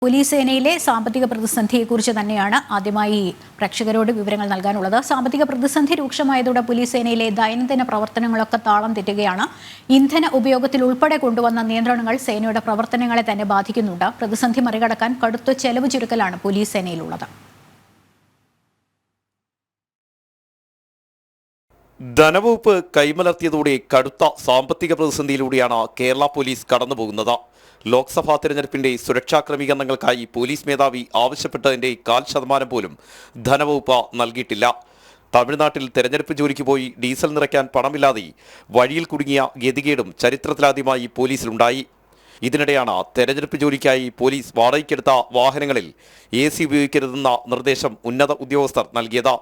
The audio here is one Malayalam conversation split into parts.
പോലീസ് സേനയിലെ സാമ്പത്തിക പ്രതിസന്ധിയെക്കുറിച്ച് തന്നെയാണ് ആദ്യമായി പ്രേക്ഷകരോട് വിവരങ്ങൾ നൽകാനുള്ളത്. സാമ്പത്തിക പ്രതിസന്ധി രൂക്ഷമായതോടെ പോലീസ് സേനയിലെ ദൈനംദിന പ്രവർത്തനങ്ങളൊക്കെ താളം തെറ്റുകയാണ്. ഇന്ധന ഉപയോഗത്തിൽ ഉൾപ്പെടെ കൊണ്ടുവന്ന നിയന്ത്രണങ്ങൾ സേനയുടെ പ്രവർത്തനങ്ങളെ തന്നെ ബാധിക്കുന്നുണ്ട്. പ്രതിസന്ധി മറികടക്കാൻ കടുത്ത ചെലവ് ചുരുക്കലാണ് പോലീസ് സേനയിലുള്ളത്. ധനവകുപ്പ് കൈമലർത്തിയതോടെ കടുത്ത സാമ്പത്തിക പ്രതിസന്ധിയിലൂടെയാണ് കേരള പോലീസ് കടന്നുപോകുന്നത്. ലോക്സഭാ തെരഞ്ഞെടുപ്പിന്റെ സുരക്ഷാ ക്രമീകരണങ്ങൾക്കായി പോലീസ് മേധാവി ആവശ്യപ്പെട്ടതിന്റെ 0.5% പോലും ധനവകുപ്പ് നൽകിയിട്ടില്ല. തമിഴ്നാട്ടിൽ തെരഞ്ഞെടുപ്പ് ജോലിക്ക് പോയി ഡീസൽ നിറയ്ക്കാൻ പണമില്ലാതെ വഴിയിൽ കുടുങ്ങിയ ഗതികേടും ചരിത്രത്തിലാദ്യമായി പോലീസിലുണ്ടായി. ഇതിനിടെയാണ് തെരഞ്ഞെടുപ്പ് ജോലിക്കായി പോലീസ് വാടകയ്ക്കെടുത്ത വാഹനങ്ങളിൽ AC ഉപയോഗിക്കരുതെന്ന നിർദ്ദേശം ഉന്നത ഉദ്യോഗസ്ഥർ നൽകിയത്.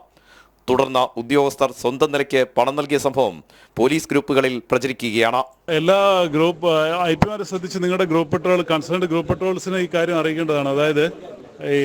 തുടർന്ന് ഉദ്യോഗസ്ഥർ സ്വന്തം നിലയ്ക്ക് പണം നൽകിയ സംഭവം പോലീസ് ഗ്രൂപ്പുകളിൽ പ്രചരിക്കുകയാണ്. എല്ലാ ഗ്രൂപ്പ് ഐപിമാരെ ശ്രദ്ധിച്ച് നിങ്ങളുടെ ഗ്രൂപ്പ് പെട്രോൾ കൺസേൺഡ് ഗ്രൂപ്പ് പെട്രോൾസിനെ ഈ കാര്യം അറിയിക്കേണ്ടതാണ്. അതായത് ഈ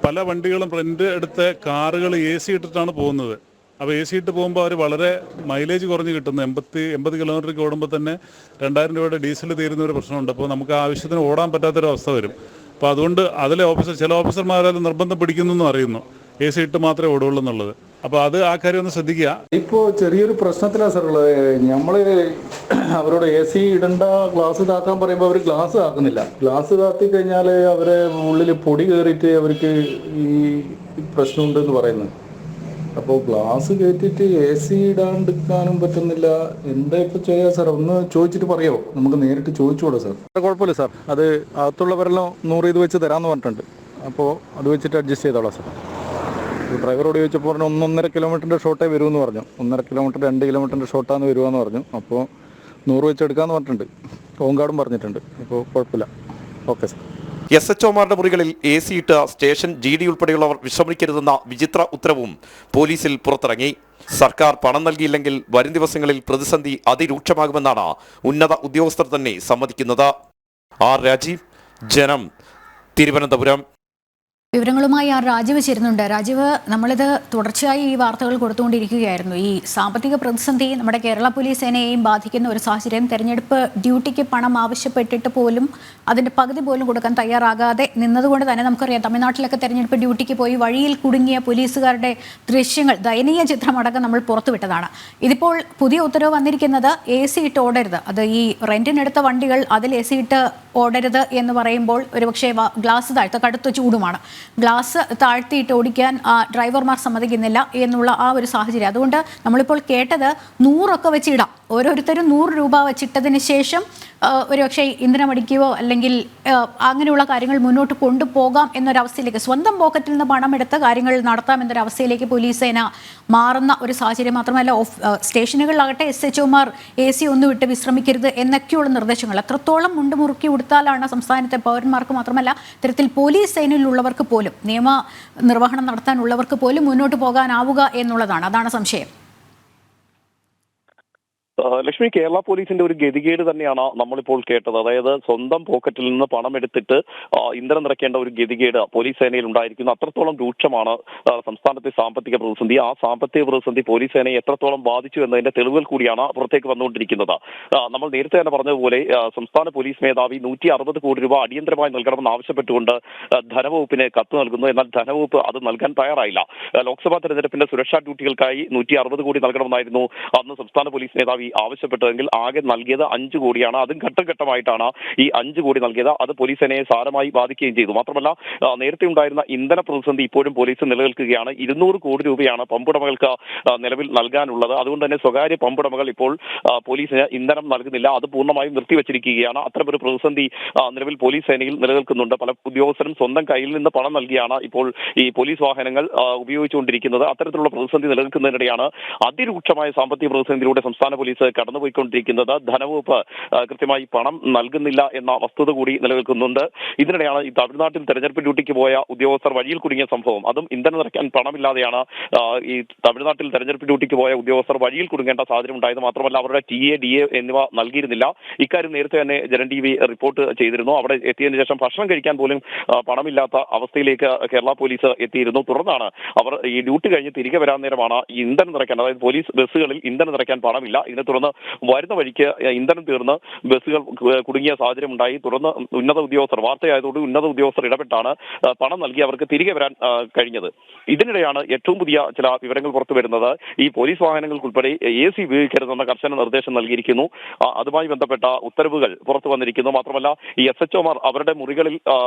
പല വണ്ടികളും റെന്റ് എടുത്ത കാറുകൾ AC ഇട്ടിട്ടാണ് പോകുന്നത്. അപ്പോൾ AC ഇട്ട് പോകുമ്പോൾ അവർ വളരെ മൈലേജ് കുറഞ്ഞ് കിട്ടുന്നു. 80 കിലോമീറ്റർ ഓടുമ്പോൾ തന്നെ 2000 രൂപയുടെ ഡീസൽ തീരുന്ന ഒരു പ്രശ്നമുണ്ട്. അപ്പോൾ നമുക്ക് ആവശ്യത്തിന് ഓടാൻ പറ്റാത്തൊരവസ്ഥ വരും. അപ്പോൾ അതുകൊണ്ട് അതിലെ ചില ഓഫീസർമാരത് നിർബന്ധം പിടിക്കുന്നു അറിയുന്നു, AC ഇട്ട് മാത്രമേ ഓടുള്ളൂ എന്നുള്ളത്. അപ്പോൾ ആ കാര്യം ഒന്ന് ശ്രദ്ധിക്കുക. ഇപ്പോൾ ചെറിയൊരു പ്രശ്നത്തിലാണ് സാർ ഉള്ളത്. നമ്മൾ അവരോട് AC ഇടണ്ട, ഗ്ലാസ് താക്കാൻ പറയുമ്പോൾ അവർ ഗ്ലാസ് താക്കുന്നില്ല. ഗ്ലാസ് താത്തി കഴിഞ്ഞാൽ അവരെ ഉള്ളിൽ പൊടി കയറിയിട്ട് അവർക്ക് ഈ പ്രശ്നമുണ്ടെന്ന് പറയുന്നു. അപ്പോൾ ഗ്ലാസ് കയറ്റിയിട്ട് AC ഇടാണ്ടിരിക്കാനും പറ്റുന്നില്ല. എന്താ ഇപ്പോൾ ചെയ്യാം സാർ? ഒന്ന് ചോദിച്ചിട്ട് പറയുമോ? നമുക്ക് നേരിട്ട് ചോദിച്ചോളൂ സാർ. കുഴപ്പമില്ല സാർ, അത് അകത്തുള്ളവരെല്ലാം 100 ഇത് വെച്ച് തരാമെന്ന് പറഞ്ഞിട്ടുണ്ട്. അപ്പോൾ അത് വെച്ചിട്ട് അഡ്ജസ്റ്റ് ചെയ്തോളാം സാർ. ഡ്രൈവറോട് ചോദിച്ചപ്പോൾ പറഞ്ഞു 1.5 കിലോമീറ്ററിൻ്റെ ഷോട്ടേ വരുമെന്ന് പറഞ്ഞു. 1.5 കിലോമീറ്റർ 2 കിലോമീറ്ററിൻ്റെ ഷോട്ടാന്ന് വരുവാന്ന് പറഞ്ഞു. അപ്പോൾ 100 വെച്ച് എടുക്കാമെന്ന് പറഞ്ഞിട്ടുണ്ട്. ഹോംഗാർഡും പറഞ്ഞിട്ടുണ്ട്. അപ്പോൾ കുഴപ്പമില്ല. Okay sir. SHOമാരുടെ മുറികളിൽ AC ഇട്ട് സ്റ്റേഷൻ GD ഉൾപ്പെടെയുള്ളവർ വിശ്രമിക്കരുതെന്ന വിചിത്ര ഉത്തരവും പോലീസിൽ പുറത്തിറങ്ങി. സർക്കാർ പണം നൽകിയില്ലെങ്കിൽ വരും ദിവസങ്ങളിൽ പ്രതിസന്ധി അതിരൂക്ഷമാകുമെന്നാണ് ഉന്നത ഉദ്യോഗസ്ഥർ തന്നെ സമ്മതിക്കുന്നത്. R. രാജീവ്, ജനം, തിരുവനന്തപുരം. വിവരങ്ങളുമായി രാജീവ് ചേരുന്നുണ്ട്. രാജീവ്, നമ്മളിത് തുടർച്ചയായി ഈ വാർത്തകൾ കൊടുത്തുകൊണ്ടിരിക്കുകയായിരുന്നു. ഈ സാമ്പത്തിക പ്രതിസന്ധി നമ്മുടെ കേരള പോലീസ് സേനയെയും ബാധിക്കുന്ന ഒരു സാഹചര്യം. തെരഞ്ഞെടുപ്പ് ഡ്യൂട്ടിക്ക് പണം ആവശ്യപ്പെട്ടിട്ട് പോലും അതിൻ്റെ പകുതി പോലും കൊടുക്കാൻ തയ്യാറാകാതെ നിന്നതുകൊണ്ട് തന്നെ നമുക്കറിയാം, തമിഴ്നാട്ടിലൊക്കെ തെരഞ്ഞെടുപ്പ് ഡ്യൂട്ടിക്ക് പോയി വഴിയിൽ കുടുങ്ങിയ പോലീസുകാരുടെ ദൃശ്യങ്ങൾ, ദയനീയ ചിത്രമടക്കം നമ്മൾ പുറത്തുവിട്ടതാണ്. ഇതിപ്പോൾ പുതിയ ഉത്തരവ് വന്നിരിക്കുന്നത് AC ഇട്ട് ഓടരുത്. അത് ഈ റെന്റിനെടുത്ത വണ്ടികൾ അതിൽ AC ഇട്ട് ഓടരുത് എന്ന് പറയുമ്പോൾ ഒരുപക്ഷെ ഗ്ലാസ് താഴ്ത്ത കടുത്ത ചൂടുമാണ്. ഗ്ലാസ് താഴ്ത്തിയിട്ട് ഓടിക്കാൻ ഡ്രൈവർമാർ സമ്മതിക്കുന്നില്ല എന്നുള്ള ആ ഒരു സാഹചര്യം. അതുകൊണ്ട് നമ്മളിപ്പോൾ കേട്ടത് 100 വെച്ചിടാം, ഓരോരുത്തരും 100 രൂപ വെച്ചിട്ടതിന് ശേഷം ഒരുപക്ഷെ ഇന്ധനമടിക്കുകയോ അല്ലെങ്കിൽ അങ്ങനെയുള്ള കാര്യങ്ങൾ മുന്നോട്ട് കൊണ്ടുപോകാം എന്നൊരവസ്ഥയിലേക്ക്, സ്വന്തം പോക്കറ്റിൽ നിന്ന് പണമെടുത്ത് കാര്യങ്ങൾ നടത്താം എന്നൊരവസ്ഥയിലേക്ക് പോലീസ് സേന മാറുന്ന ഒരു സാഹചര്യം. മാത്രമല്ല സ്റ്റേഷനുകളിലാകട്ടെ SHOമാർ AC ഒന്നും ഇട്ട് വിശ്രമിക്കരുത് എന്നൊക്കെയുള്ള നിർദ്ദേശങ്ങൾ. എത്രത്തോളം മുണ്ടുമുറുക്കി ഉടുത്താലാണ് സംസ്ഥാനത്തെ പൗരന്മാർക്ക് മാത്രമല്ല ഇത്തരത്തിൽ പോലീസ് സേനയിലുള്ളവർക്ക് പോലും, നിയമ നിർവഹണം നടത്താനുള്ളവർക്ക് പോലും മുന്നോട്ട് പോകാനാവുക എന്നുള്ളതാണ്. അതാണ് സംശയം. ലക്ഷ്മി, കേരള പോലീസിന്റെ ഒരു ഗതികേട് തന്നെയാണ് നമ്മളിപ്പോൾ കേട്ടത്. അതായത് സ്വന്തം പോക്കറ്റിൽ നിന്ന് പണം എടുത്തിട്ട് ഇന്ധനം നിറയ്ക്കേണ്ട ഒരു ഗതികേട് പോലീസ് സേനയിൽ ഉണ്ടായിരിക്കുന്നു. അത്രത്തോളം രൂക്ഷമാണ് സംസ്ഥാനത്തെ സാമ്പത്തിക പ്രതിസന്ധി. ആ സാമ്പത്തിക പ്രതിസന്ധി പോലീസ് സേനയെ എത്രത്തോളം ബാധിച്ചു എന്നതിന്റെ തെളിവുകൾ കൂടിയാണ് പുറത്തേക്ക് വന്നുകൊണ്ടിരിക്കുന്നത്. നമ്മൾ നേരത്തെ തന്നെ പറഞ്ഞതുപോലെ സംസ്ഥാന പോലീസ് മേധാവി 160 കോടി രൂപ അടിയന്തരമായി നൽകണമെന്ന് ആവശ്യപ്പെട്ടുകൊണ്ട് ധനവകുപ്പിന് കത്ത് നൽകുന്നു. എന്നാൽ ധനവകുപ്പ് അത് നൽകാൻ തയ്യാറായില്ല. ലോക്സഭാ തെരഞ്ഞെടുപ്പിന്റെ സുരക്ഷാ ഡ്യൂട്ടികൾക്കായി 160 കോടി നൽകണമെന്നായിരുന്നു അന്ന് സംസ്ഥാന പോലീസ് മേധാവി ആവശ്യപ്പെട്ടതെങ്കിൽ ആകെ നൽകിയത് 5 കോടിയാണ്. അതും ഘട്ടം ഘട്ടമായിട്ടാണ് ഈ 5 കോടി നൽകിയത്. അത് പോലീസ് സേനയെ സാരമായി ബാധിക്കുകയും ചെയ്തു. മാത്രമല്ല, നേരത്തെ ഉണ്ടായിരുന്ന ഇന്ധന പ്രതിസന്ധി ഇപ്പോഴും പോലീസ് നിലനിൽക്കുകയാണ്. 200 കോടി രൂപയാണ് പമ്പുടമകൾക്ക് നിലവിൽ നൽകാനുള്ളത്. അതുകൊണ്ട് തന്നെ സ്വകാര്യ പമ്പുടമകൾ ഇപ്പോൾ പോലീസിന് ഇന്ധനം നൽകുന്നില്ല. അത് പൂർണ്ണമായും നിർത്തിവച്ചിരിക്കുകയാണ്. അത്തരമൊരു പ്രതിസന്ധി നിലവിൽ പോലീസ് സേനയിൽ നിലനിൽക്കുന്നുണ്ട്. പല ഉദ്യോഗസ്ഥരും സ്വന്തം കയ്യിൽ നിന്ന് പണം നൽകിയാണ് ഇപ്പോൾ ഈ പോലീസ് വാഹനങ്ങൾ ഉപയോഗിച്ചുകൊണ്ടിരിക്കുന്നത്. അത്തരത്തിലുള്ള പ്രതിസന്ധി നിലനിൽക്കുന്നതിനിടെയാണ് അതിരൂക്ഷമായ സാമ്പത്തിക പ്രതിസന്ധിയിലൂടെ സംസ്ഥാന പോലീസ് കടന്നുപോയിക്കൊണ്ടിരിക്കുന്നത്. ധനവകുപ്പ് കൃത്യമായി പണം നൽകുന്നില്ല എന്ന വസ്തുത കൂടി നിലനിൽക്കുന്നുണ്ട്. ഇതിനിടെയാണ് ഈ തമിഴ്നാട്ടിൽ തെരഞ്ഞെടുപ്പ് ഡ്യൂട്ടിക്ക് പോയ ഉദ്യോഗസ്ഥർ വഴിയിൽ കുടുങ്ങിയ സംഭവം. അതും ഇന്ധനം നിറയ്ക്കാൻ പണമില്ലാതെയാണ് ഈ തമിഴ്നാട്ടിൽ തെരഞ്ഞെടുപ്പ് ഡ്യൂട്ടിക്ക് പോയ ഉദ്യോഗസ്ഥർ വഴിയിൽ കുടുങ്ങേണ്ട സാഹചര്യം ഉണ്ടായത്. മാത്രമല്ല, അവരുടെ TA, DA എന്നിവ നൽകിയിരുന്നില്ല. ഇക്കാര്യം നേരത്തെ തന്നെ ജനം TV റിപ്പോർട്ട് ചെയ്തിരുന്നു. അവിടെ എത്തിയതിനു ശേഷം ഭക്ഷണം കഴിക്കാൻ പോലും പണമില്ലാത്ത അവസ്ഥയിലേക്ക് കേരള പോലീസ് എത്തിയിരുന്നു. തുടർന്നാണ് അവർ ഈ ഡ്യൂട്ടി കഴിഞ്ഞ് തിരികെ വരാൻ നേരമാണ് ഈ ഇന്ധനം നിറയ്ക്കാൻ, അതായത് പോലീസ് ബസ്സുകളിൽ ഇന്ധനം നിറയ്ക്കാൻ പണമില്ല, ഇതിനെ തുടർന്ന് വരുന്ന വഴിക്ക് ഇന്ധനം തീർന്ന് ബസ്സുകൾ കുടുങ്ങിയ സാഹചര്യം ഉണ്ടായി. തുടർന്ന് ഉന്നത ഉദ്യോഗസ്ഥർ വാർത്തയായതോടെ ഉന്നത ഉദ്യോഗസ്ഥർ ഇടപെട്ടാണ് പണം നൽകി അവർക്ക് തിരികെ വരാൻ കഴിഞ്ഞത്. ഇതിനിടെയാണ് ഏറ്റവും പുതിയ ചില വിവരങ്ങൾ പുറത്തു വരുന്നത്. ഈ പോലീസ് വാഹനങ്ങൾക്കുൾപ്പെടെ AC ഉപയോഗിക്കരുതെന്ന കർശന നിർദ്ദേശം നൽകിയിരിക്കുന്നു. അതുമായി ബന്ധപ്പെട്ട ഉത്തരവുകൾ പുറത്തു വന്നിരിക്കുന്നു. മാത്രമല്ല ഈ SHOമാർ അവരുടെ മുറികളിൽ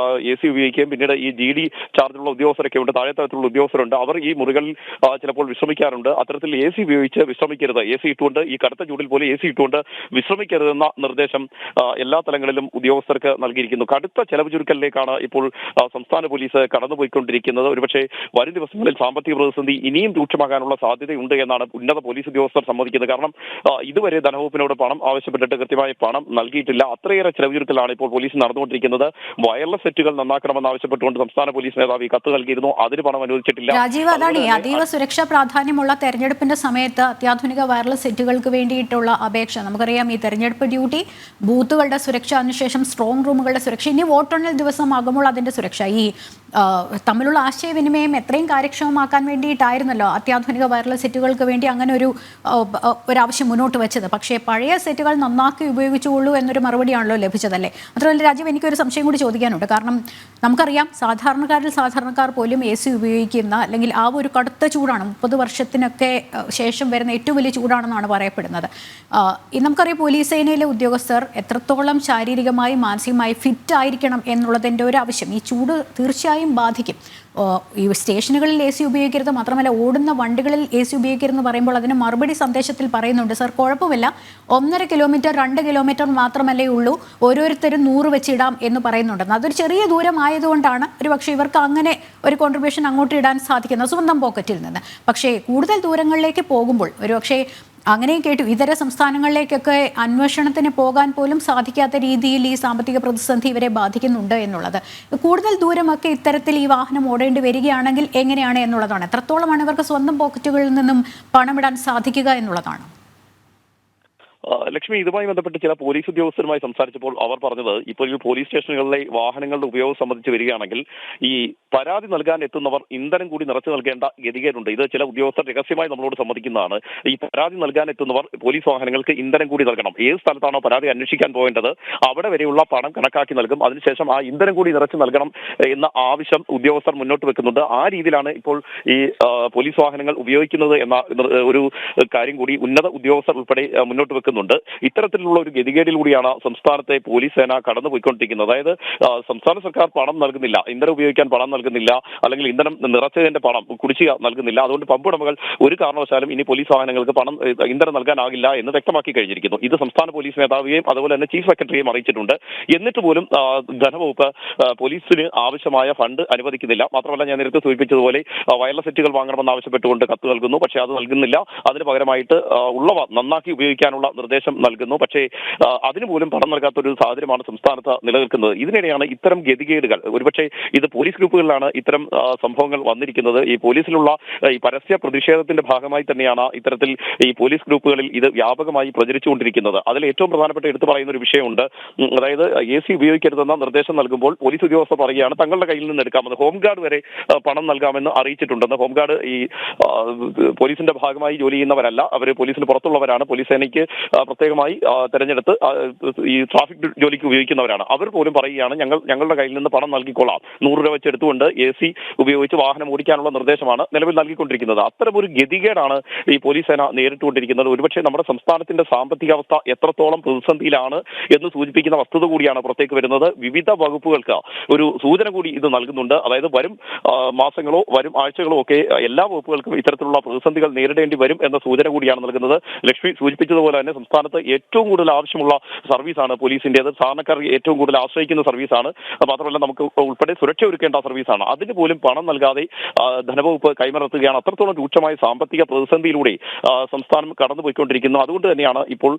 AC ഉപയോഗിക്കുകയും പിന്നീട് ഈ GD ചാർജുള്ള ഉദ്യോഗസ്ഥരൊക്കെ ഉണ്ട്, താഴെ തരത്തിലുള്ള ഉദ്യോഗസ്ഥരുണ്ട്. അവർ ഈ മുറികളിൽ ചിലപ്പോൾ വിശ്രമിക്കാറുണ്ട്. അത്തരത്തിൽ AC ഉപയോഗിച്ച് വിശ്രമിക്കരുത്, AC ഇട്ടുകൊണ്ട് ഈ കടുത്ത ചൂടിൽ പോലും AC ഇട്ടുകൊണ്ട് വിശ്രമിക്കരുതെന്ന നിർദ്ദേശം എല്ലാ തലങ്ങളിലും ഉദ്യോഗസ്ഥർക്ക് നൽകിയിരിക്കുന്നു. കടുത്ത ചെലവ് ചുരുക്കലിലേക്കാണ് ഇപ്പോൾ സംസ്ഥാന പോലീസ് കടന്നുപോയിക്കൊണ്ടിരിക്കുന്നത്. ഒരുപക്ഷെ വരും ദിവസങ്ങളിൽ സാമ്പത്തിക പ്രതിസന്ധി ഇനിയും രൂക്ഷമാകാനുള്ള സാധ്യതയുണ്ട് എന്നാണ് ഉന്നത പോലീസ് ഉദ്യോഗസ്ഥർ സമ്മതിക്കുന്നത്. കാരണം ഇതുവരെ ധനവകുപ്പിനോട് പണം ആവശ്യപ്പെട്ടിട്ട് കൃത്യമായി പണം നൽകിയിട്ടില്ല. അത്രയേറെ ചെലവ് ചുരുക്കലാണ് ഇപ്പോൾ പോലീസ് നടന്നുകൊണ്ടിരിക്കുന്നത്. വയർലെസ് സെറ്റുകൾ നന്നാക്കണമെന്ന് ആവശ്യപ്പെട്ടുകൊണ്ട് സംസ്ഥാന പോലീസ് മേധാവി കത്ത് നൽകിയിരുന്നു. അതിന് പണം അനുവദിച്ചിട്ടില്ല. രാജീവ്, അതാണ് അതീവ സുരക്ഷാ പ്രാധാന്യമുള്ള തെരഞ്ഞെടുപ്പിന്റെ സമയത്ത് അത്യാധുനിക വയർലെസ് സെറ്റുകൾക്ക് വേണ്ടിയിട്ടുള്ള അപേക്ഷ. നമുക്കറിയാം ഈ തെരഞ്ഞെടുപ്പ് ഡ്യൂട്ടി, ബൂത്തുകളുടെ സുരക്ഷ, അതിനുശേഷം സ്ട്രോങ് റൂമുകളുടെ സുരക്ഷ, ഇനി വോട്ടെണ്ണൽ ദിവസമാകുമ്പോൾ അതിന്റെ സുരക്ഷ, ഈ തമ്മിലുള്ള ആശയവിനിമയം എത്രയും കാര്യക്ഷമമാക്കാൻ വേണ്ടിയിട്ടായിരുന്നല്ലോ അത്യാധുനിക വയർലെസ് സെറ്റുകൾക്ക് വേണ്ടി അങ്ങനെ ഒരു ആവശ്യം മുന്നോട്ട് വെച്ചത്. പക്ഷേ പഴയ സെറ്റുകൾ നന്നാക്കി ഉപയോഗിച്ചുള്ളൂ എന്നൊരു മറുപടിയാണല്ലോ ലഭിച്ചതല്ലേ. മാത്രമല്ല രാജീവ്, എനിക്കൊരു സംശയം കൂടി ചോദിക്കാനുണ്ട്. കാരണം നമുക്കറിയാം സാധാരണക്കാർ പോലും AC ഉപയോഗിക്കുന്ന, അല്ലെങ്കിൽ ആ ഒരു കടുത്ത ചൂടാണ്, 30 വർഷത്തിനൊക്കെ ശേഷം വരുന്ന ഏറ്റവും വലിയ ചൂടാണെന്നാണ് പറയപ്പെടുന്നത്. നമുക്കറിയാം പോലീസ് സേനയിലെ ഉദ്യോഗസ്ഥർ എത്രത്തോളം ശാരീരികമായി മാനസികമായി ഫിറ്റ് ആയിരിക്കണം എന്നുള്ളതിൻ്റെ ഒരു ആവശ്യം ഈ ചൂട് തീർച്ചയായും ബാധിക്കും. ഈ സ്റ്റേഷനുകളിൽ AC ഉപയോഗിക്കരുത്, മാത്രമല്ല ഓടുന്ന വണ്ടികളിൽ AC ഉപയോഗിക്കരുതെന്ന് പറയുമ്പോൾ അതിന് മറുപടി സന്ദേശത്തിൽ പറയുന്നുണ്ട്, സർ കുഴപ്പമില്ല, 1.5 കിലോമീറ്റർ 2 കിലോമീറ്റർ മാത്രമല്ലേ ഉള്ളൂ, ഓരോരുത്തരും 100 വെച്ചിടാം എന്ന് പറയുന്നുണ്ട്. അതൊരു ചെറിയ ദൂരമായതുകൊണ്ടാണ് ഒരുപക്ഷെ ഇവർക്ക് അങ്ങനെ ഒരു കോൺട്രിബ്യൂഷൻ അങ്ങോട്ട് ഇടാൻ സാധിക്കുന്നത് സ്വന്തം പോക്കറ്റിൽ നിന്ന്. പക്ഷേ കൂടുതൽ ദൂരങ്ങളിലേക്ക് പോകുമ്പോൾ ഒരുപക്ഷെ അങ്ങനെയും കേട്ടു ഇതര സംസ്ഥാനങ്ങളിലേക്കൊക്കെ അന്വേഷണത്തിന് പോകാൻ പോലും സാധിക്കാത്ത രീതിയിൽ ഈ സാമ്പത്തിക പ്രതിസന്ധി ഇവരെ ബാധിക്കുന്നുണ്ട് എന്നുള്ളത്. കൂടുതൽ ദൂരമൊക്കെ ഇത്തരത്തിൽ ഈ വാഹനം ഓടേണ്ടി വരികയാണെങ്കിൽ എങ്ങനെയാണ് എന്നുള്ളതാണ്. എത്രത്തോളമാണ് ഇവർക്ക് സ്വന്തം പോക്കറ്റുകളിൽ നിന്നും പണമിടാൻ സാധിക്കുക എന്നുള്ളതാണ്. ലക്ഷ്മി, ഇതുമായി ബന്ധപ്പെട്ട് ചില പോലീസ് ഉദ്യോഗസ്ഥരുമായി സംസാരിച്ചപ്പോൾ അവർ പറഞ്ഞത്, ഇപ്പോൾ ഈ പോലീസ് സ്റ്റേഷനുകളിലെ വാഹനങ്ങളുടെ ഉപയോഗം സംബന്ധിച്ച് വരികയാണെങ്കിൽ ഈ പരാതി നൽകാൻ എത്തുന്നവർ ഇന്ധനം കൂടി നിറച്ചു നൽകേണ്ട ഗതികേടുണ്ട്. ഇത് ചില ഉദ്യോഗസ്ഥർ രഹസ്യമായി നമ്മളോട് സമ്മതിക്കുന്നതാണ്. ഈ പരാതി നൽകാൻ എത്തുന്നവർ പോലീസ് വാഹനങ്ങൾക്ക് ഇന്ധനം കൂടി നൽകണം. ഏത് സ്ഥലത്താണോ പരാതി അന്വേഷിക്കാൻ പോകേണ്ടത് അവിടെ വരെയുള്ള പണം കണക്കാക്കി നൽകും. അതിനുശേഷം ആ ഇന്ധനം കൂടി നിറച്ചു നൽകണം എന്ന ആവശ്യം ഉദ്യോഗസ്ഥർ മുന്നോട്ട് വെക്കുന്നുണ്ട്. ആ രീതിയിലാണ് ഇപ്പോൾ ഈ പോലീസ് വാഹനങ്ങൾ ഉപയോഗിക്കുന്നത് എന്ന ഒരു കാര്യം കൂടി ഉന്നത ഉദ്യോഗസ്ഥർ ഉൾപ്പെടെ മുന്നോട്ട് വെക്കുന്നുണ്ട്. ഇത്തരത്തിലുള്ള ഒരു ഗതികേടിലൂടെയാണ് സംസ്ഥാനത്തെ പോലീസ് സേന കടന്നുപോയിക്കൊണ്ടിരിക്കുന്നത്. അതായത് സംസ്ഥാന സർക്കാർ പണം നൽകുന്നില്ല, ഇന്ധനം ഉപയോഗിക്കാൻ പണം നൽകുന്നില്ല, അല്ലെങ്കിൽ ഇന്ധനം നിറച്ചതിന്റെ പണം കുടിശ്ശിക നൽകുന്നില്ല. അതുകൊണ്ട് പമ്പ് ഉടമകൾ ഒരു കാരണവശാലും ഇനി പോലീസ് വാഹനങ്ങൾക്ക് ഇന്ധനം നൽകാനാകില്ല എന്ന് വ്യക്തമാക്കി കഴിഞ്ഞിരിക്കുന്നു. ഇത് സംസ്ഥാന പോലീസ് മേധാവിയെയും അതുപോലെ തന്നെ ചീഫ് സെക്രട്ടറിയെയും അറിയിച്ചിട്ടുണ്ട്. എന്നിട്ട് പോലും ധനവകുപ്പ് പോലീസിന് ആവശ്യമായ ഫണ്ട് അനുവദിക്കുന്നില്ല. മാത്രമല്ല, ഞാൻ നേരത്തെ സൂചിപ്പിച്ചതുപോലെ വയർലെസ് സെറ്റുകൾ വാങ്ങണമെന്ന് ആവശ്യപ്പെട്ടുകൊണ്ട് കത്ത് നൽകുന്നു. പക്ഷേ അത് നൽകുന്നില്ല. അതിന് പകരമായിട്ട് ഉള്ളവ നന്നാക്കി ഉപയോഗിക്കാനുള്ള നിർദ്ദേശം നൽകുന്നു. പക്ഷേ അതിനുപോലും പണം നൽകാത്ത ഒരു സാഹചര്യമാണ് സംസ്ഥാനത്ത് നിലനിൽക്കുന്നത്. ഇതിനിടെയാണ് ഇത്തരം ഗതികേടുകൾ, ഒരുപക്ഷെ ഇത് പോലീസ് ഗ്രൂപ്പുകളിലാണ് ഇത്തരം സംഭവങ്ങൾ വന്നിരിക്കുന്നത്. ഈ പോലീസിലുള്ള ഈ പരസ്യ പ്രതിഷേധത്തിന്റെ ഭാഗമായി തന്നെയാണ് ഇത്തരത്തിൽ ഈ പോലീസ് ഗ്രൂപ്പുകളിൽ ഇത് വ്യാപകമായി പ്രചരിച്ചുകൊണ്ടിരിക്കുന്നത്. അതിൽ ഏറ്റവും പ്രധാനപ്പെട്ട എടുത്തു പറയുന്ന ഒരു വിഷയമുണ്ട്. അതായത് AC ഉപയോഗിക്കരുതെന്ന നിർദ്ദേശം നൽകുമ്പോൾ പോലീസ് ഉദ്യോഗസ്ഥർ പറയുകയാണ് തങ്ങളുടെ കയ്യിൽ നിന്ന് എടുക്കാമെന്ന്. ഹോംഗാർഡ് വരെ പണം നൽകാമെന്ന് അറിയിച്ചിട്ടുണ്ടെന്ന്. ഹോംഗാർഡ് ഈ പോലീസിന്റെ ഭാഗമായി ജോലി ചെയ്യുന്നവരല്ല, അവർ പോലീസിന് പുറത്തുള്ളവരാണ്. പോലീസ് സേനയ്ക്ക് പ്രത്യേകമായി തെരഞ്ഞെടുത്ത് ഈ ട്രാഫിക് ജോലിക്ക് ഉപയോഗിക്കുന്നവരാണ്. അവർ പോലും പറയുകയാണ് ഞങ്ങളുടെ കയ്യിൽ നിന്ന് പണം നൽകിക്കൊള്ളാം, 100 രൂപ വെച്ച് എടുത്തുകൊണ്ട് AC ഉപയോഗിച്ച് വാഹനം ഓടിക്കാനുള്ള നിർദ്ദേശമാണ് നിലവിൽ നൽകിക്കൊണ്ടിരിക്കുന്നത്. അത്തരമൊരു ഗതികേടാണ് ഈ പോലീസ് സേന നേരിട്ടുകൊണ്ടിരിക്കുന്നത്. ഒരുപക്ഷെ നമ്മുടെ സംസ്ഥാനത്തിന്റെ സാമ്പത്തിക അവസ്ഥ എത്രത്തോളം പ്രതിസന്ധിയിലാണ് എന്ന് സൂചിപ്പിക്കുന്ന വസ്തുത കൂടിയാണ് പുറത്തേക്ക് വരുന്നത്. വിവിധ വകുപ്പുകൾക്ക് ഒരു സൂചന കൂടി ഇത് നൽകുന്നുണ്ട്. അതായത് വരും മാസങ്ങളോ വരും ആഴ്ചകളോ ഒക്കെ എല്ലാ വകുപ്പുകൾക്കും ഇത്തരത്തിലുള്ള പ്രതിസന്ധികൾ നേരിടേണ്ടി വരും എന്ന സൂചന കൂടിയാണ് നൽകുന്നത്. ലക്ഷ്മി സൂചിപ്പിച്ചതുപോലെ തന്നെ സംസ്ഥാനത്ത് ഏറ്റവും കൂടുതൽ ആവശ്യമുള്ള സർവീസാണ് പോലീസിന്റേത്. സാധാരണക്കാർ ഏറ്റവും കൂടുതൽ ആശ്രയിക്കുന്ന സർവീസാണ്. മാത്രമല്ല നമുക്ക് ഉൾപ്പെടെ സുരക്ഷ ഒരുക്കേണ്ട സർവീസാണ്. അതിന് പോലും പണം നൽകാതെ ധനവകുപ്പ് കൈമലർത്തുകയാണ്. അത്രത്തോളം രൂക്ഷമായ സാമ്പത്തിക പ്രതിസന്ധിയിലൂടെ സംസ്ഥാനം കടന്നുപോയിക്കൊണ്ടിരിക്കുന്നു. അതുകൊണ്ട് തന്നെയാണ് ഇപ്പോൾ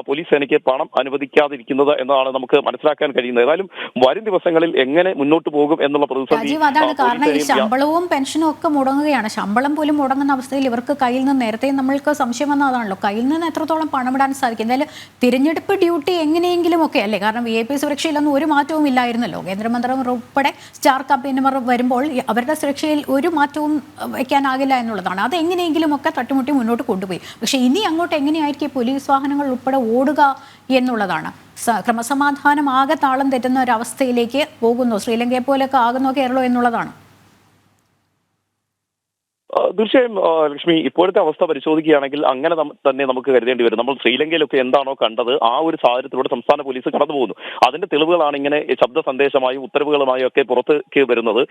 പോലീസ് സേനയ്ക്ക് പണം അനുവദിക്കാതിരിക്കുന്നത് എന്നതാണ് നമുക്ക് മനസ്സിലാക്കാൻ കഴിയുന്നത്. ഏതായാലും വരും ദിവസങ്ങളിൽ എങ്ങനെ മുന്നോട്ട് പോകും എന്നുള്ള പ്രതിസന്ധി അതാണ്. കാരണം ഈ ശമ്പളവും പെൻഷനും ഒക്കെ മുടങ്ങുകയാണ്. ശമ്പളം പോലും മുടങ്ങുന്ന അവസ്ഥയിൽ ഇവർക്ക് കയ്യിൽ നിന്ന്, നേരത്തെ നമ്മൾക്ക് സംശയം വന്നതാണല്ലോ, കയ്യിൽ നിന്ന് എത്രത്തോളം പണമിടാൻ മനസ്സിലാക്കാൻ സാധിക്കും. എന്തായാലും തിരഞ്ഞെടുപ്പ് ഡ്യൂട്ടി എങ്ങനെയെങ്കിലും ഒക്കെ അല്ലേ, കാരണം VIP സുരക്ഷയിലൊന്നും ഒരു മാറ്റവും ഇല്ലായിരുന്നല്ലോ. കേന്ദ്രമന്ത്രി ഉൾപ്പെടെ സ്റ്റാർ ക്യാമ്പയിനർ വരുമ്പോൾ അവരുടെ സുരക്ഷയിൽ ഒരു മാറ്റവും വയ്ക്കാനാകില്ല എന്നുള്ളതാണ്. അത് എങ്ങനെയെങ്കിലും ഒക്കെ തട്ടുമുട്ടി മുന്നോട്ട് കൊണ്ടുപോയി. പക്ഷേ ഇനി അങ്ങോട്ട് എങ്ങനെയായിരിക്കും പോലീസ് വാഹനങ്ങൾ ഉൾപ്പെടെ ഓടുക എന്നുള്ളതാണ്. ക്രമസമാധാനം ആകെ താളം തെറ്റുന്ന ഒരവസ്ഥയിലേക്ക് പോകുന്നു. ശ്രീലങ്കയെ പോലെയൊക്കെ ആകുന്നു കേരളം എന്നുള്ളതാണ്. തീർച്ചയായും ലക്ഷ്മി, ഇപ്പോഴത്തെ അവസ്ഥ പരിശോധിക്കുകയാണെങ്കിൽ അങ്ങനെ തന്നെ നമുക്ക് കരുതേണ്ടി വരും. നമ്മൾ ശ്രീലങ്കയിലൊക്കെ എന്താണോ കണ്ടത് ആ ഒരു സാഹചര്യത്തിലൂടെ സംസ്ഥാന പോലീസ് കടന്നു പോകുന്നു. അതിന്റെ തെളിവുകളാണ് ഇങ്ങനെ ശബ്ദ സന്ദേശമായും ഉത്തരവുകളുമായും ഒക്കെ പുറത്തേക്ക് വരുന്നത്.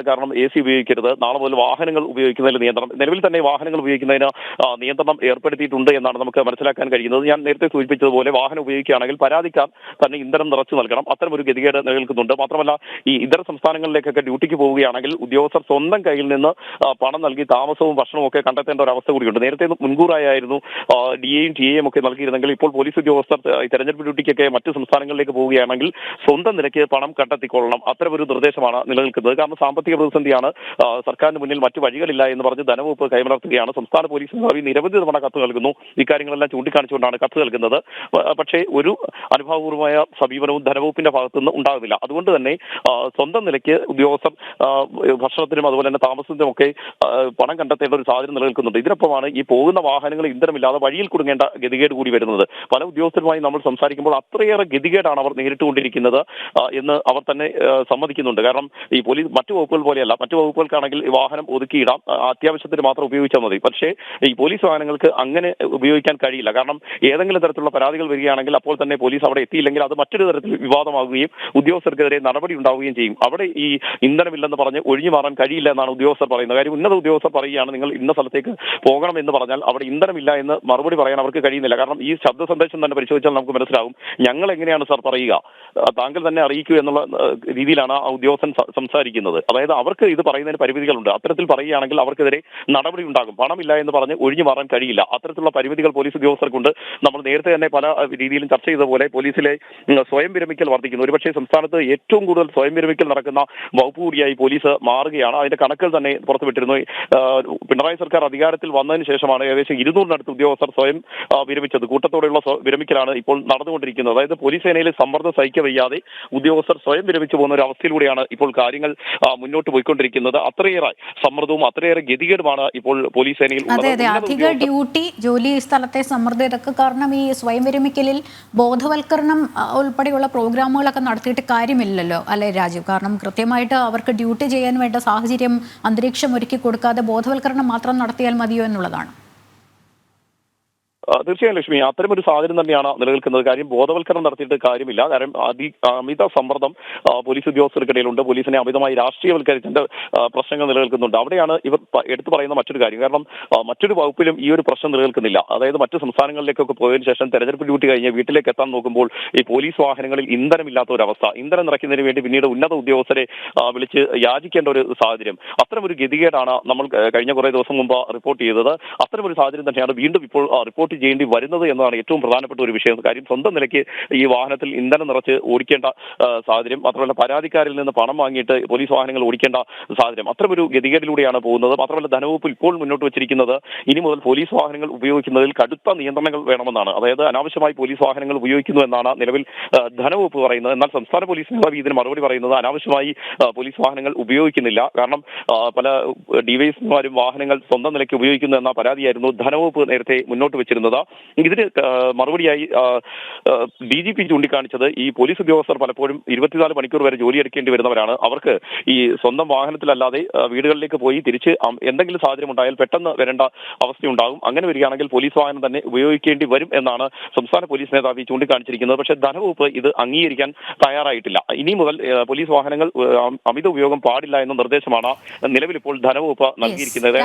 കാരണം AC ഉപയോഗിക്കരുത്, നാളെ മുതൽ വാഹനങ്ങൾ ഉപയോഗിക്കുന്നതിൽ നിയന്ത്രണം, നിലവിൽ തന്നെ വാഹനങ്ങൾ ഉപയോഗിക്കുന്നതിന് നിയന്ത്രണം ഏർപ്പെടുത്തിയിട്ടുണ്ട് എന്നാണ് നമുക്ക് മനസ്സിലാക്കാൻ കഴിയുന്നത്. ഞാൻ നേരത്തെ സൂചിപ്പിച്ചതുപോലെ വാഹനം ഉപയോഗിക്കുകയാണെങ്കിൽ പരാതിക്കാർ തന്നെ ഇന്ധനം നിറച്ചു നൽകണം. അത്തരമൊരു ഗതികേട് നിലനിൽക്കുന്നുണ്ട്. മാത്രമല്ല, ഈ ഇതര സംസ്ഥാനങ്ങളിലേക്കൊക്കെ ഡ്യൂട്ടിക്ക് പോവുകയാണെങ്കിൽ ഉദ്യോഗസ്ഥർ സ്വന്തം കയ്യിൽ നിന്ന് പണം നൽകി താമസവും ഭക്ഷണവും ഒക്കെ കണ്ടെത്തേണ്ട ഒരു അവസ്ഥ കൂടിയുണ്ട്. നേരത്തെ മുൻകൂറായിരുന്നു DAയും TAയും ഒക്കെ നൽകിയിരുന്നെങ്കിൽ ഇപ്പോൾ പോലീസ് ഉദ്യോഗസ്ഥർ തെരഞ്ഞെടുപ്പ് ഡ്യൂട്ടിക്കൊക്കെ മറ്റ് സംസ്ഥാനങ്ങളിലേക്ക് പോവുകയാണെങ്കിൽ സ്വന്തം നിലയ്ക്ക് പണം കണ്ടെത്തിക്കൊള്ളണം. അത്തരമൊരു നിർദ്ദേശമാണ് നിലനിൽക്കുന്നത്. കാരണം സാമ്പത്തിക പ്രതിസന്ധിയാണ്, സർക്കാരിന് മുന്നിൽ മറ്റു വഴികളില്ല എന്ന് പറഞ്ഞ് ധനവകുപ്പ് കൈമലർത്തുകയാണ്. സംസ്ഥാന പോലീസ് മേധാവി നിരവധി തവണ കത്ത് നൽകുന്നു. ഇക്കാര്യങ്ങളെല്ലാം ചൂണ്ടിക്കാണിച്ചുകൊണ്ടാണ് കത്ത് നൽകുന്നത്. പക്ഷേ ഒരു അനുഭാവപൂർവമായ സമീപനവും ധനവകുപ്പിന്റെ ഭാഗത്തുനിന്ന് ഉണ്ടാകുന്നില്ല. അതുകൊണ്ട് തന്നെ സ്വന്തം നിലയ്ക്ക് ഉദ്യോഗസ്ഥർ ഭക്ഷണത്തിനും അതുപോലെ തന്നെ താമസത്തിനും ഒക്കെ പണം കണ്ടെത്തേണ്ട ഒരു സാഹചര്യം നിലനിൽക്കുന്നുണ്ട്. ഇതിനൊപ്പമാണ് ഈ പോകുന്ന വാഹനങ്ങൾ ഇന്ധനമില്ലാതെ വഴിയിൽ കുടുങ്ങേണ്ട ഗതികേട് കൂടി വരുന്നത്. പല ഉദ്യോഗസ്ഥരുമായി നമ്മൾ സംസാരിക്കുമ്പോൾ അത്രയേറെ ഗതികേടാണ് അവർ നേരിട്ടുകൊണ്ടിരിക്കുന്നത് എന്ന് അവർ തന്നെ സമ്മതിക്കുന്നുണ്ട്. കാരണം ഈ പോലീസ് മറ്റു വകുപ്പുകൾ പോലെയല്ല. മറ്റു വകുപ്പുകൾക്കാണെങ്കിൽ വാഹനം ഒതുക്കിയിടാം, അത്യാവശ്യത്തിന് മാത്രം ഉപയോഗിച്ചാൽ മതി. പക്ഷേ ഈ പോലീസ് വാഹനങ്ങൾക്ക് അങ്ങനെ ഉപയോഗിക്കാൻ കഴിയില്ല. കാരണം ഏതെങ്കിലും തരത്തിലുള്ള പരാതികൾ വരികയാണെങ്കിൽ അപ്പോൾ തന്നെ പോലീസ് അവിടെ എത്തിയില്ലെങ്കിൽ അത് മറ്റൊരു തരത്തിൽ വിവാദമാകുകയും ഉദ്യോഗസ്ഥർക്കെതിരെ നടപടി ഉണ്ടാവുകയും ചെയ്യും. അവിടെ ഈ ഇന്ധനമില്ലെന്ന് പറഞ്ഞ് ഒഴിഞ്ഞു മാറാൻ കഴിയില്ല എന്നാണ് ഉദ്യോഗസ്ഥർ പറയുന്നത്. കാര്യം ഉന്നത ഉദ്യോഗസ്ഥർ പറയുകയാണ്, നിങ്ങൾ ഇന്ന സ്ഥലത്തേക്ക് പോകണം എന്ന് പറഞ്ഞാൽ അവിടെ ഇന്ധനമില്ല എന്ന് മറുപടി പറയാൻ അവർക്ക് കഴിയുന്നില്ല. കാരണം ഈ ശബ്ദ സന്ദേശം തന്നെ പരിശോധിച്ചാൽ നമുക്ക് മനസ്സിലാകും ഞങ്ങൾ എങ്ങനെയാണ് സാർ പറയുക, താങ്കൾ തന്നെ അറിയിക്കൂ എന്നുള്ള രീതിയിലാണ് ആ ഉദ്യോഗസ്ഥൻ സംസാരിക്കുന്നത്. അതായത് അവർക്ക് ഇത് പറയുന്നതിന് പരിമിതികളുണ്ട്. അത്തരത്തിൽ പറയുകയാണെങ്കിൽ അവർക്കെതിരെ നടപടി ഉണ്ടാകും. പണമില്ല എന്ന് പറഞ്ഞ് ഒഴിഞ്ഞു മാറാൻ കഴിയില്ല. അത്തരത്തിലുള്ള പരിമിതികൾ പോലീസ് ഉദ്യോഗസ്ഥർക്കുണ്ട്. നമ്മൾ നേരത്തെ തന്നെ പല രീതിയിലും ചർച്ച ചെയ്തതുപോലെ പോലീസിലെ സ്വയം വിരമിക്കൽ വർദ്ധിക്കുന്നു. ഒരുപക്ഷെ സംസ്ഥാനത്ത് ഏറ്റവും കൂടുതൽ സ്വയം വിരമിക്കൽ നടക്കുന്ന വകുപ്പ് കൂടിയായി പോലീസ് മാറുകയാണ്. അതിന്റെ കണക്കുകൾ തന്നെ പുറത്തുവിട്ടിരുന്നു. പിണറായി സർക്കാർ അധികാരത്തിൽ വന്നതിന് ശേഷമാണ് ഏകദേശം 200-നടുത്ത് ഉദ്യോഗസ്ഥർ സ്വയം വിരമിച്ചത്. കൂട്ടത്തോടെയുള്ള വിരമിക്കലാണ് ഇപ്പോൾ നടന്നുകൊണ്ടിരിക്കുന്നത്. അതായത് പോലീസ് സേനയിൽ സമ്മർദ്ദം സഹിക്കവയ്യാതെ ഉദ്യോഗസ്ഥർ സ്വയം വിരമിച്ചു പോകുന്ന ഒരു അവസ്ഥയിലൂടെയാണ് ഇപ്പോൾ കാര്യങ്ങൾ മുന്നോട്ട് പോയിക്കൊണ്ടിരിക്കുന്നത്. അത്രയേറെ സമ്മർദ്ദവും അത്രയേറെ ഗതികേടുമാണ് ഇപ്പോൾ പോലീസ് സേനയിൽ ഉള്ളത്. അതെ, അധിക ഡ്യൂട്ടി, ജോലി സ്ഥലത്തെ സമ്മർദ്ദം, ഇതൊക്കെ കാരണം ഈ സ്വയം വിരമിക്കലിൽ ബോധവൽക്കരണം ഉൾപ്പെടെയുള്ള പ്രോഗ്രാമുകളൊക്കെ നടത്തിയിട്ട് കാര്യമില്ലല്ലോ അല്ലെ രാജീവ്? കാരണം കൃത്യമായിട്ട് അവർക്ക് ഡ്യൂട്ടി ചെയ്യാൻ വേണ്ട സാഹചര്യം, അന്തരീക്ഷം ഒരുക്കി കൊടുക്കാതെ ബോധവൽക്കരണം മാത്രം നടത്തിയാൽ മതിയോ എന്നുള്ളതാണ്. തീർച്ചയായും ലക്ഷ്മി, അത്തരമൊരു സാഹചര്യം തന്നെയാണ് നിലനിൽക്കുന്നത്. കാര്യം ബോധവൽക്കരണം നടത്തിയിട്ട് കാര്യമില്ല. കാരണം അമിത സമ്മർദ്ദം പോലീസ് ഉദ്യോഗസ്ഥർക്കിടയിലുണ്ട്. പോലീസിനെ അമിതമായി രാഷ്ട്രീയവൽക്കരിച്ചതിന്റെ പ്രശ്നങ്ങൾ നിലനിൽക്കുന്നുണ്ട്. അവിടെയാണ് ഇവർ എടുത്തു പറയുന്ന മറ്റൊരു കാര്യം. കാരണം മറ്റൊരു വകുപ്പിലും ഈ ഒരു പ്രശ്നം നിലനിൽക്കുന്നില്ല. അതായത് മറ്റു സംസ്ഥാനങ്ങളിലേക്കൊക്കെ പോയതിനു ശേഷം തെരഞ്ഞെടുപ്പ് ഡ്യൂട്ടി കഴിഞ്ഞ് വീട്ടിലേക്ക് എത്താൻ നോക്കുമ്പോൾ ഈ പോലീസ് വാഹനങ്ങളിൽ ഇന്ധനമില്ലാത്ത ഒരു അവസ്ഥ, ഇന്ധനം നിറയ്ക്കുന്നതിന് വേണ്ടി പിന്നീട് ഉന്നത ഉദ്യോഗസ്ഥരെ വിളിച്ച് യാചിക്കേണ്ട ഒരു സാഹചര്യം, അത്തരമൊരു ഗതികേടാണ് നമ്മൾ കഴിഞ്ഞ കുറേ ദിവസം മുമ്പ് റിപ്പോർട്ട് ചെയ്തത്. അത്തരമൊരു സാഹചര്യം തന്നെയാണ് വീണ്ടും ഇപ്പോൾ റിപ്പോർട്ട് ചെയ്യേണ്ടി വരുന്നത് എന്നതാണ് ഏറ്റവും പ്രധാനപ്പെട്ട ഒരു വിഷയം. കാര്യം സ്വന്തം നിലയ്ക്ക് ഈ വാഹനത്തിൽ ഇന്ധനം നിറച്ച് ഓടിക്കേണ്ട സാഹചര്യം, മാത്രമല്ല പരാതിക്കാരിൽ നിന്ന് പണം വാങ്ങിയിട്ട് പോലീസ് വാഹനങ്ങൾ ഓടിക്കേണ്ട സാഹചര്യം, അത്തരമൊരു ഗതികേടിലൂടെയാണ് പോകുന്നത്. മാത്രമല്ല ധനവകുപ്പ് ഇപ്പോൾ മുന്നോട്ട് വെച്ചിരിക്കുന്നത് ഇനി മുതൽ പോലീസ് വാഹനങ്ങൾ ഉപയോഗിക്കുന്നതിൽ കടുത്ത നിയന്ത്രണങ്ങൾ വേണമെന്നാണ്. അതായത് അനാവശ്യമായി പോലീസ് വാഹനങ്ങൾ ഉപയോഗിക്കുന്നു എന്നാണ് നിലവിൽ ധനവകുപ്പ് പറയുന്നത്. എന്നാൽ സംസ്ഥാന പോലീസ് മേധാവി ഇതിന് മറുപടി പറയുന്നത് അനാവശ്യമായി പോലീസ് വാഹനങ്ങൾ ഉപയോഗിക്കുന്നില്ല. കാരണം പല ഡിവൈഎസ്പിമാരും വാഹനങ്ങൾ സ്വന്തം നിലയ്ക്ക് ഉപയോഗിക്കുന്നു എന്ന പരാതിയായിരുന്നു ധനവകുപ്പ് നേരത്തെ മുന്നോട്ട് വെച്ചിരുന്നത്. ഇതിന് മറുപടിയായി DGP ചൂണ്ടിക്കാണിച്ചത് ഈ പോലീസ് ഉദ്യോഗസ്ഥർ പലപ്പോഴും 24 മണിക്കൂർ വരെ ജോലിയെടുക്കേണ്ടി വരുന്നവരാണ്. അവർക്ക് ഈ സ്വന്തം വാഹനത്തിലല്ലാതെ വീടുകളിലേക്ക് പോയി തിരിച്ച് എന്തെങ്കിലും സാഹചര്യം ഉണ്ടായാൽ പെട്ടെന്ന് വരേണ്ട അവസ്ഥയുണ്ടാകും. അങ്ങനെ വരികയാണെങ്കിൽ പോലീസ് വാഹനം തന്നെ ഉപയോഗിക്കേണ്ടി വരും എന്നാണ് സംസ്ഥാന പോലീസ് മേധാവി ചൂണ്ടിക്കാണിച്ചിരിക്കുന്നത്. പക്ഷേ ധനവകുപ്പ് ഇത് അംഗീകരിക്കാൻ തയ്യാറായിട്ടില്ല. ഇനി മുതൽ പോലീസ് വാഹനങ്ങൾ അമിത ഉപയോഗം പാടില്ല എന്ന നിർദ്ദേശമാണ് നിലവിൽ ഇപ്പോൾ ധനവകുപ്പ് നൽകിയിരിക്കുന്നത്.